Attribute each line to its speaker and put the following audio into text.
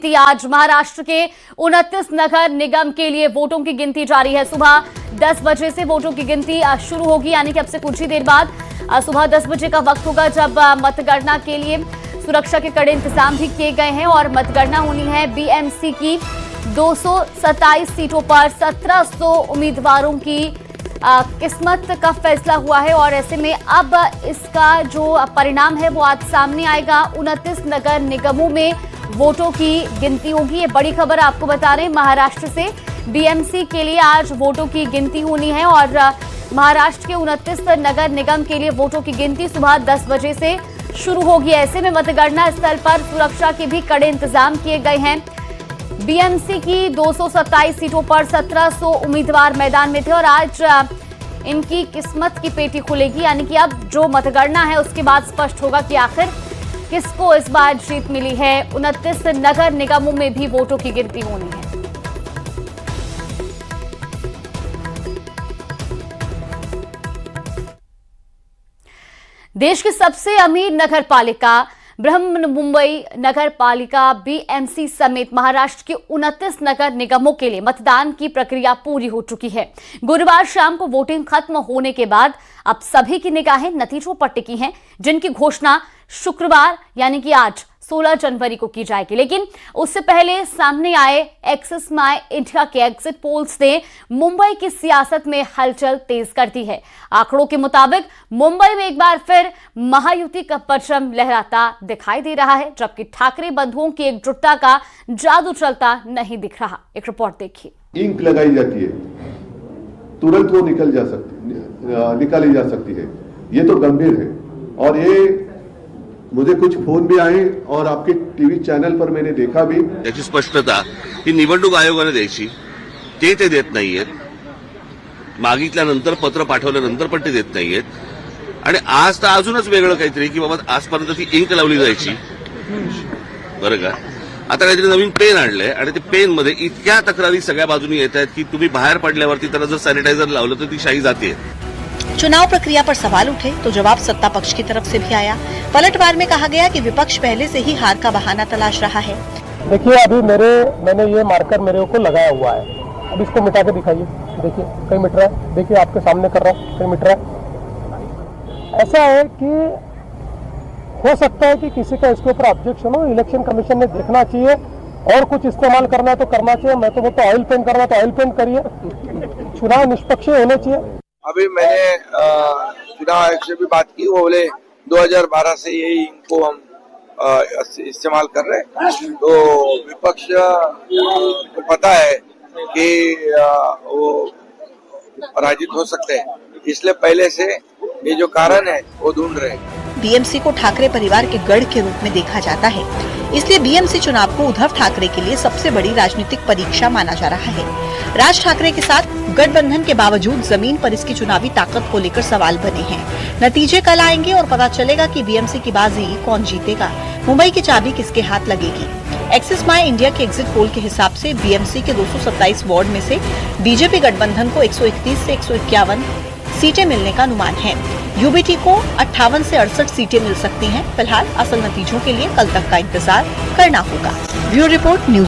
Speaker 1: गिनती आज महाराष्ट्र के 29 नगर निगम के लिए वोटों की गिनती जारी है। सुबह 10 बजे से वोटों की गिनती शुरू होगी, यानी कि अब से कुछ ही देर बाद सुबह 10 बजे का वक्त होगा, जब मतगणना के लिए सुरक्षा के कड़े इंतजाम भी किए गए हैं और मतगणना होनी है। बीएमसी की 227 सीटों पर 1700 उम्मीदवारों की किस्मत का फैसला हुआ है और ऐसे में अब इसका जो परिणाम है वो आज सामने आएगा। 29 नगर निगमों में वोटों की गिनती होगी। ये बड़ी खबर आपको बता रहे हैं, महाराष्ट्र से बीएमसी के लिए आज वोटों की गिनती होनी है और महाराष्ट्र के 29 नगर निगम के लिए वोटों की गिनती सुबह 10 बजे से शुरू होगी। ऐसे में मतगणना स्थल पर सुरक्षा के भी कड़े इंतजाम किए गए हैं। बीएमसी की 227 सीटों पर 1700 उम्मीदवार मैदान में थे और आज इनकी किस्मत की पेटी खुलेगी, यानी कि अब जो मतगणना है उसके बाद स्पष्ट होगा कि आखिर किसको इस बार जीत मिली है। 29 नगर निगमों में भी वोटों की गिनती होनी है। देश की सबसे अमीर नगर पालिका बृहन्मुंबई नगर पालिका बीएमसी समेत महाराष्ट्र के 29 नगर निगमों के लिए मतदान की प्रक्रिया पूरी हो चुकी है। गुरुवार शाम को वोटिंग खत्म होने के बाद अब सभी की निगाहें नतीजों पर टिकी हैं, जिनकी घोषणा शुक्रवार यानी कि आज 16 जनवरी को की जाएगी। लेकिन उससे पहले सामने आए एक्सिस माय इंडिया के एग्जिट पोल्स ने मुंबई की सियासत में हलचल तेज कर दी है। आंकड़ों के मुताबिक मुंबई में एक बार फिर महायुति का परचम लहराता दिखाई दे रहा है, जबकि ठाकरे बंधुओं की एकजुटता का जादू चलता नहीं दिख रहा। एक रिपोर्ट देखिए।
Speaker 2: इंक लगाई जाती है, तुरंत वो निकाली जा सकती है। ये तो गंभीर है और ये मुझे कुछ फोन भी आए और आपके टीव्ही चॅनल पर मैंने देखा भी।
Speaker 3: त्याची स्पष्टता ही निवडणूक आयोगाने द्यायची, ते देत नाहीयेत। मागितल्यानंतर पत्र पाठवल्यानंतर पण ते देत नाहीयेत आणि आज तर अजूनच वेगळं काहीतरी की बाबा आजपर्यंत ती इंक लावली जायची, बरं का, आता काहीतरी नवीन पेन आणलंय आणि ते पेन मध्ये इतक्या तक्रारी सगळ्या बाजूनी येत आहेत की तुम्ही बाहेर पडल्यावरती त्याला जर सॅनिटायझर लावलं तर ती शाई जाते।
Speaker 4: चुनाव प्रक्रिया पर सवाल उठे तो जवाब सत्ता पक्ष की तरफ से भी आया। पलटवार में कहा गया कि विपक्ष पहले से ही हार का बहाना तलाश रहा है।
Speaker 5: देखिए, अभी मैंने ये मार्कर मेरे को लगाया हुआ है, अब इसको मिटा के दिखाइए। देखिए कहीं मिट रहा है, देखिए आपके सामने कर रहा हूँ, कहीं मिट रहा है। ऐसा है कि हो सकता है कि किसी का इसके ऊपर ऑब्जेक्शन हो, इलेक्शन कमीशन ने देखना चाहिए और कुछ इस्तेमाल करना है तो करना चाहिए। मैं तो बोलता ऑयल पेंट करना तो ऑयल पेंट करिए, चुनाव निष्पक्ष होने चाहिए।
Speaker 6: अभी मैंने चुनाव आयोग से भी बात की, वो बोले 2012 से यही इनको हम इस्तेमाल कर रहे हैं। तो विपक्ष को पता है कि वो पराजित हो सकते हैं, इसलिए पहले से ये जो कारण है वो ढूंढ रहे हैं।
Speaker 4: बीएमसी को ठाकरे परिवार के गढ़ के रूप में देखा जाता है, इसलिए बीएमसी चुनाव को उद्धव ठाकरे के लिए सबसे बड़ी राजनीतिक परीक्षा माना जा रहा है। राज ठाकरे के साथ गठबंधन के बावजूद जमीन पर इसकी चुनावी ताकत को लेकर सवाल बने हैं। नतीजे कल आएंगे और पता चलेगा कि बीएमसी की बाजी कौन जीतेगा, मुंबई की चाबी किसके हाथ लगेगी। एक्सिस माय इंडिया के एग्जिट पोल के हिसाब से बीएमसी के 227 वार्ड में से बीजेपी गठबंधन को 131 से 151 सीटें मिलने का अनुमान है। यूबीटी को 58 से 68 सीटें मिल सकती हैं। फिलहाल असल नतीजों के लिए कल तक का इंतजार करना होगा। Bureau report news.